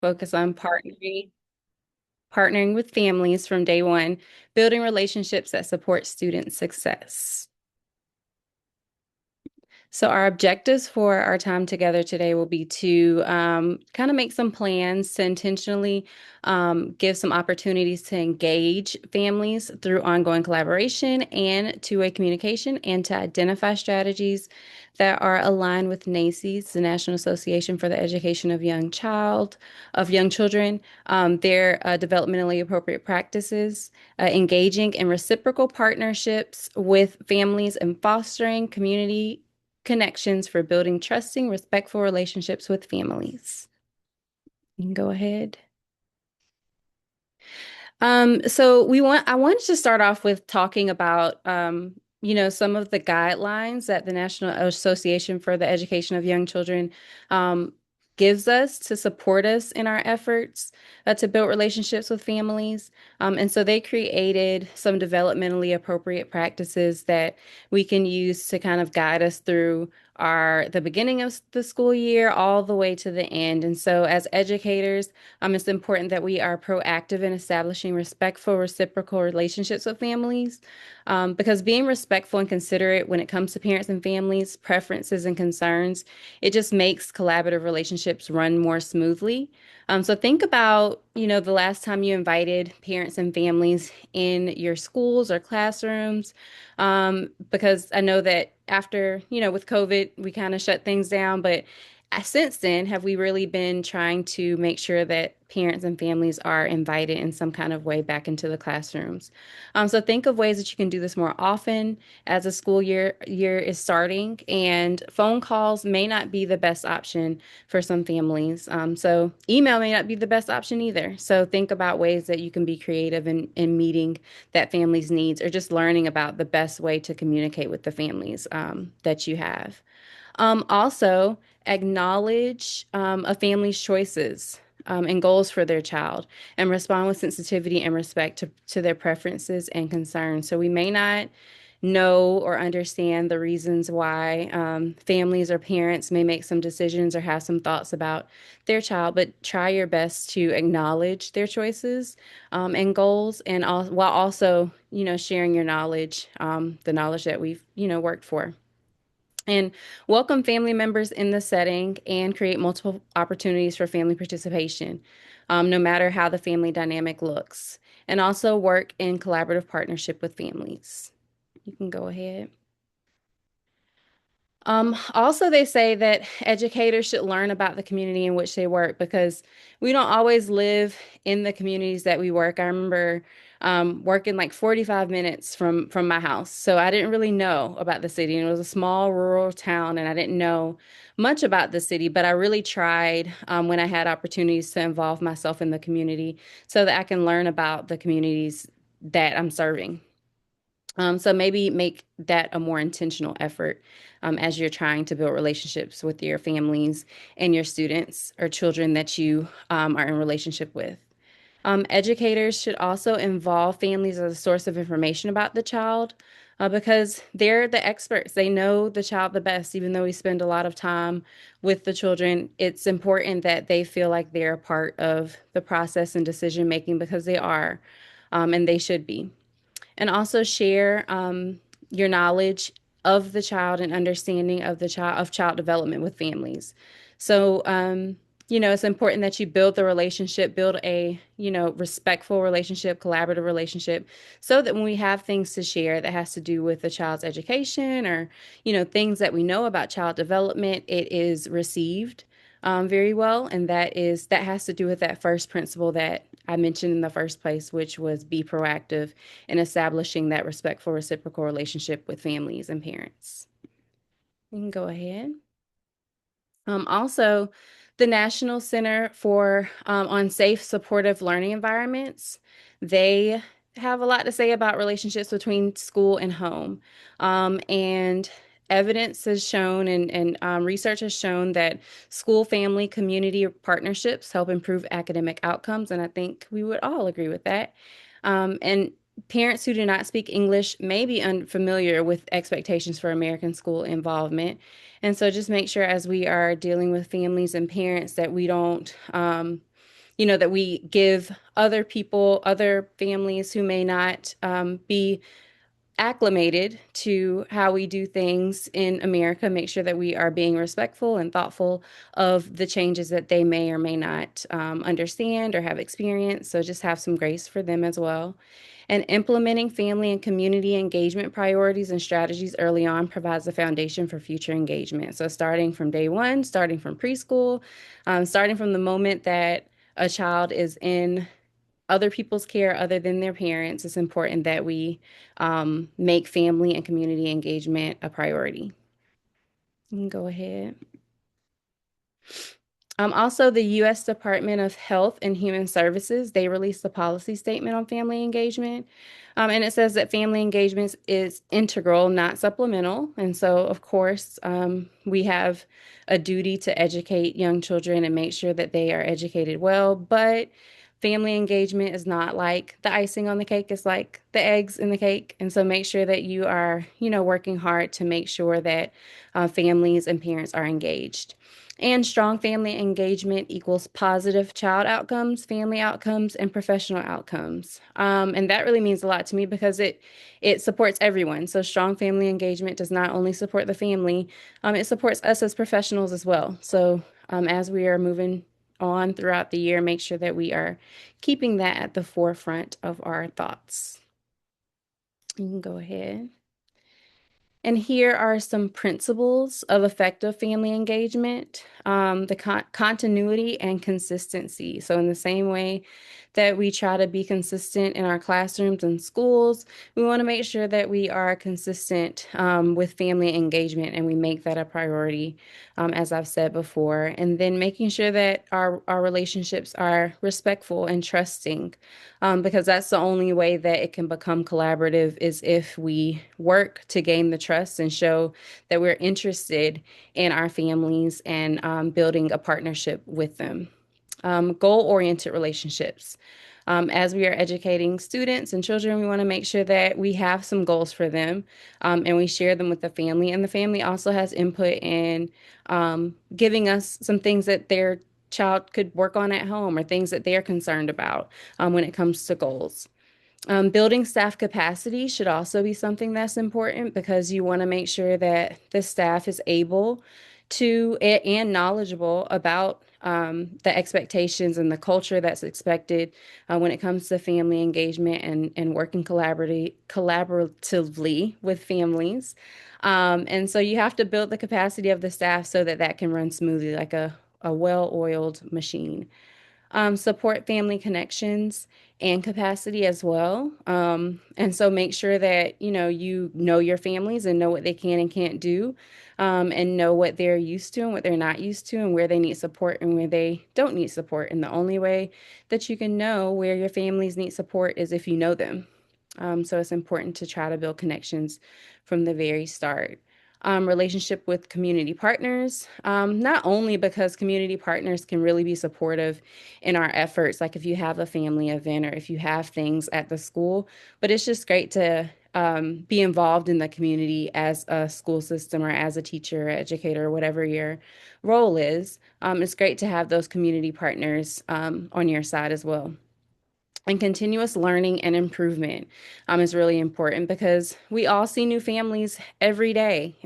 focus on partnering with families from day one, building relationships that support student success. So, our objectives for our time together today will be to kind of make some plans to intentionally give some opportunities to engage families through ongoing collaboration and two-way communication, and to identify strategies that are aligned with NACES, the National Association for the Education of Young Children, their developmentally appropriate practices, engaging in reciprocal partnerships with families and fostering community connections for building trusting, respectful relationships with families. You can go ahead. I wanted to start off with talking about, some of the guidelines that the National Association for the Education of Young Children um, gives us to support us in our efforts to build relationships with families. And so they created some developmentally appropriate practices that we can use to kind of guide us through the beginning of the school year all the way to the end. And so as educators, it's important that we are proactive in establishing respectful, reciprocal relationships with families, because being respectful and considerate when it comes to parents and families, preferences and concerns, it just makes collaborative relationships run more smoothly. So think about, the last time you invited parents and families in your schools or classrooms, because I know that after, with COVID, we kind of shut things down, but since then, have we really been trying to make sure that parents and families are invited in some kind of way back into the classrooms? So think of ways that you can do this more often as the school year is starting, and phone calls may not be the best option for some families. So email may not be the best option either. So think about ways that you can be creative in meeting that family's needs, or just learning about the best way to communicate with the families that you have. Also, acknowledge a family's choices and goals for their child, and respond with sensitivity and respect to their preferences and concerns. So we may not know or understand the reasons why families or parents may make some decisions or have some thoughts about their child, but try your best to acknowledge their choices and goals, and while also, sharing your knowledge, the knowledge that we've, worked for. And welcome family members in the setting and create multiple opportunities for family participation, no matter how the family dynamic looks. And also work in collaborative partnership with families. You can go ahead. Also, they say that educators should learn about the community in which they work, because we don't always live in the communities that we work. I remember working like 45 minutes from my house, so I didn't really know about the city. And it was a small rural town, and I didn't know much about the city, but I really tried when I had opportunities to involve myself in the community so that I can learn about the communities that I'm serving. So maybe make that a more intentional effort as you're trying to build relationships with your families and your students or children that you are in relationship with. Educators should also involve families as a source of information about the child, because they're the experts. They know the child the best. Even though we spend a lot of time with the children, it's important that they feel like they're a part of the process and decision making, because they are, and they should be. And also share your knowledge of the child and understanding of child development with families. So, it's important that you build the relationship, build a, respectful relationship, collaborative relationship, so that when we have things to share that has to do with the child's education, or, things that we know about child development, it is received very well. And that has to do with that first principle that I mentioned in the first place, which was be proactive in establishing that respectful, reciprocal relationship with families and parents. You can go ahead. Also, the National Center for on Safe, Supportive Learning Environments, they have a lot to say about relationships between school and home. And evidence has shown, and research has shown, that school family community partnerships help improve academic outcomes. And I think we would all agree with that. And parents who do not speak English may be unfamiliar with expectations for American school involvement. And so just make sure, as we are dealing with families and parents, that we don't that we give other people, other families who may not be acclimated to how we do things in America, make sure that we are being respectful and thoughtful of the changes that they may or may not understand or have experienced. So just have some grace for them as well. And implementing family and community engagement priorities and strategies early on provides a foundation for future engagement. So starting from day one, starting from preschool, starting from the moment that a child is in other people's care other than their parents, it's important that we make family and community engagement a priority. You can go ahead. Also, the U.S. Department of Health and Human Services, they released a policy statement on family engagement. And it says that family engagement is integral, not supplemental. And so, of course, we have a duty to educate young children and make sure that they are educated well. But family engagement is not like the icing on the cake, it's like the eggs in the cake. And so make sure that you are, working hard to make sure that families and parents are engaged. And strong family engagement equals positive child outcomes, family outcomes, and professional outcomes. And that really means a lot to me because it supports everyone. So strong family engagement does not only support the family, it supports us as professionals as well. So as we are moving on throughout the year, make sure that we are keeping that at the forefront of our thoughts. You can go ahead. And here are some principles of effective family engagement, the continuity and consistency. So, in the same way that we try to be consistent in our classrooms and schools, we want to make sure that we are consistent with family engagement and we make that a priority, as I've said before. And then making sure that our relationships are respectful and trusting, because that's the only way that it can become collaborative is if we work to gain the trust and show that we're interested in our families and building a partnership with them. Goal-oriented relationships. As we are educating students and children, we want to make sure that we have some goals for them and we share them with the family. And the family also has input in giving us some things that their child could work on at home or things that they're concerned about when it comes to goals. Building staff capacity should also be something that's important because you want to make sure that the staff is able to and knowledgeable about the expectations and the culture that's expected when it comes to family engagement and working collaboratively with families. And so you have to build the capacity of the staff so that that can run smoothly like a well-oiled machine. Support family connections and capacity as well. And so make sure that, you know your families and know what they can and can't do, and know what they're used to and what they're not used to and where they need support and where they don't need support. And the only way that you can know where your families need support is if you know them. So it's important to try to build connections from the very start. Relationship with community partners, not only because community partners can really be supportive in our efforts, like if you have a family event or if you have things at the school, but it's just great to be involved in the community as a school system or as a teacher, or educator, whatever your role is. It's great to have those community partners on your side as well. And continuous learning and improvement is really important because we all see new families every day.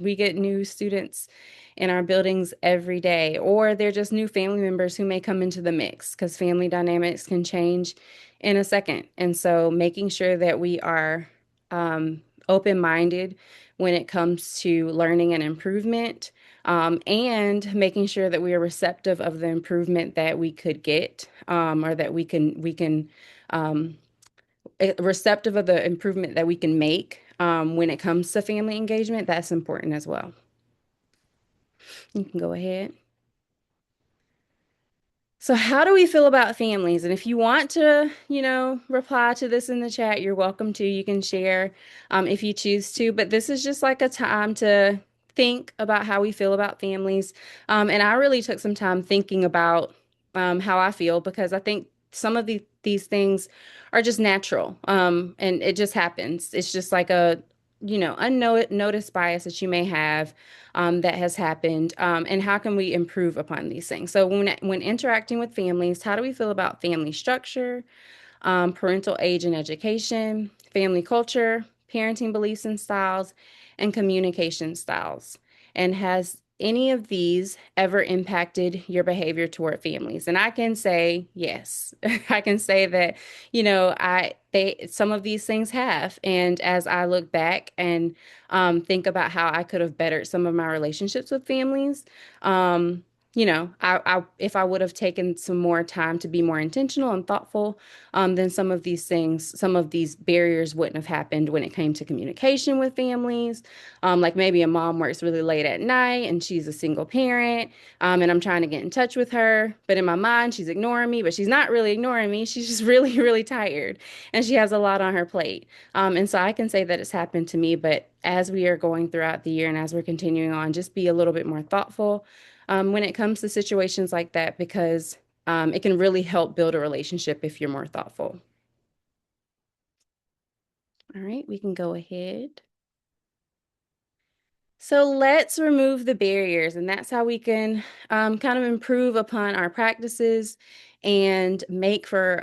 We get new students in our buildings every day, or they're just new family members who may come into the mix because family dynamics can change in a second. And so making sure that we are open-minded when it comes to learning and improvement, and making sure that we are receptive of the improvement that we could get, or that we can receptive of the improvement that we can make when it comes to family engagement. That's important as well. You can go ahead. So how do we feel about families? And if you want to, reply to this in the chat, you're welcome to. You can share if you choose to. But this is just like a time to think about how we feel about families. And I really took some time thinking about how I feel because I think some of these things are just natural, and it just happens. It's just like unnoticed bias that you may have that has happened, and how can we improve upon these things? So when interacting with families, how do we feel about family structure, parental age and education, family culture, parenting beliefs and styles, and communication styles? And has any of these ever impacted your behavior toward families? And I can say yes. I can say that, some of these things have. And as I look back and think about how I could have bettered some of my relationships with families, if I would have taken some more time to be more intentional and thoughtful, then some of these barriers wouldn't have happened when it came to communication with families. Like maybe a mom works really late at night and she's a single parent, and I'm trying to get in touch with her, but in my mind, she's ignoring me, but she's not really ignoring me. She's just really, really tired and she has a lot on her plate. And so I can say that it's happened to me, but as we are going throughout the year and as we're continuing on, just be a little bit more thoughtful when it comes to situations like that, because it can really help build a relationship if you're more thoughtful. All right, we can go ahead. So let's remove the barriers, and that's how we can kind of improve upon our practices and make for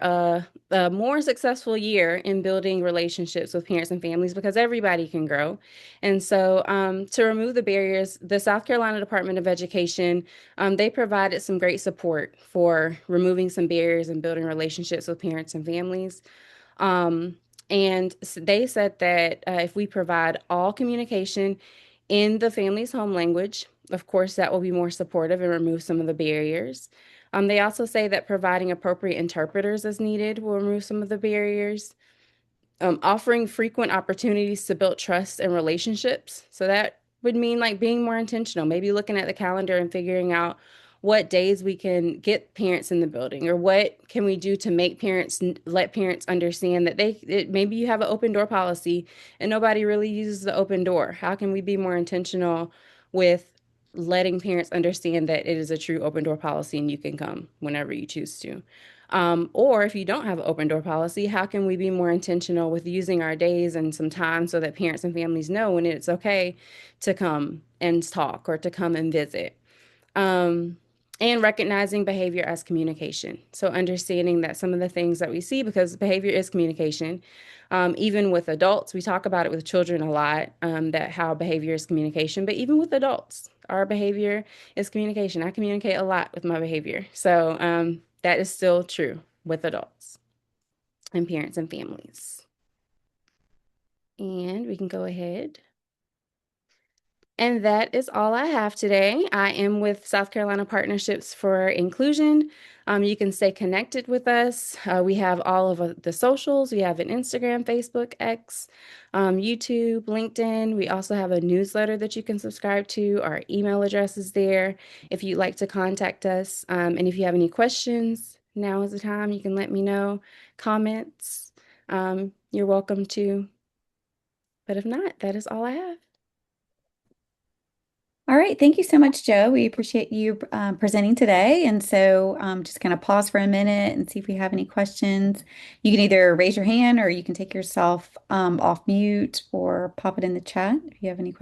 a more successful year in building relationships with parents and families because everybody can grow. And so, to remove the barriers, the South Carolina Department of Education, they provided some great support for removing some barriers and building relationships with parents and families. Um, they said that if we provide all communication in the family's home language, of course, that will be more supportive and remove some of the barriers. They also say that providing appropriate interpreters as needed will remove some of the barriers. Offering frequent opportunities to build trust and relationships. So that would mean like being more intentional, maybe looking at the calendar and figuring out what days we can get parents in the building, or what can we do to make let parents understand that maybe you have an open door policy and nobody really uses the open door. How can we be more intentional with letting parents understand that it is a true open door policy and you can come whenever you choose to? Or if you don't have an open door policy, how can we be more intentional with using our days and some time so that parents and families know when it's okay to come and talk or to come and visit? Um, and recognizing behavior as communication. So understanding that some of the things that we see, because behavior is communication, even with adults, we talk about it with children a lot, that how behavior is communication, but even with adults, our behavior is communication. I communicate a lot with my behavior. So that is still true with adults and parents and families. And we can go ahead. And that is all I have today. I am with South Carolina Partnerships for Inclusion. You can stay connected with us. We have all of the socials. We have an Instagram, Facebook, X, YouTube, LinkedIn. We also have a newsletter that you can subscribe to. Our email address is there if you'd like to contact us. And if you have any questions, now is the time. You can let me know. Comments, you're welcome to. But if not, that is all I have. All right. Thank you so much, Joe. We appreciate you presenting today. And so just kind of pause for a minute and see if we have any questions. You can either raise your hand or you can take yourself off mute or pop it in the chat if you have any questions.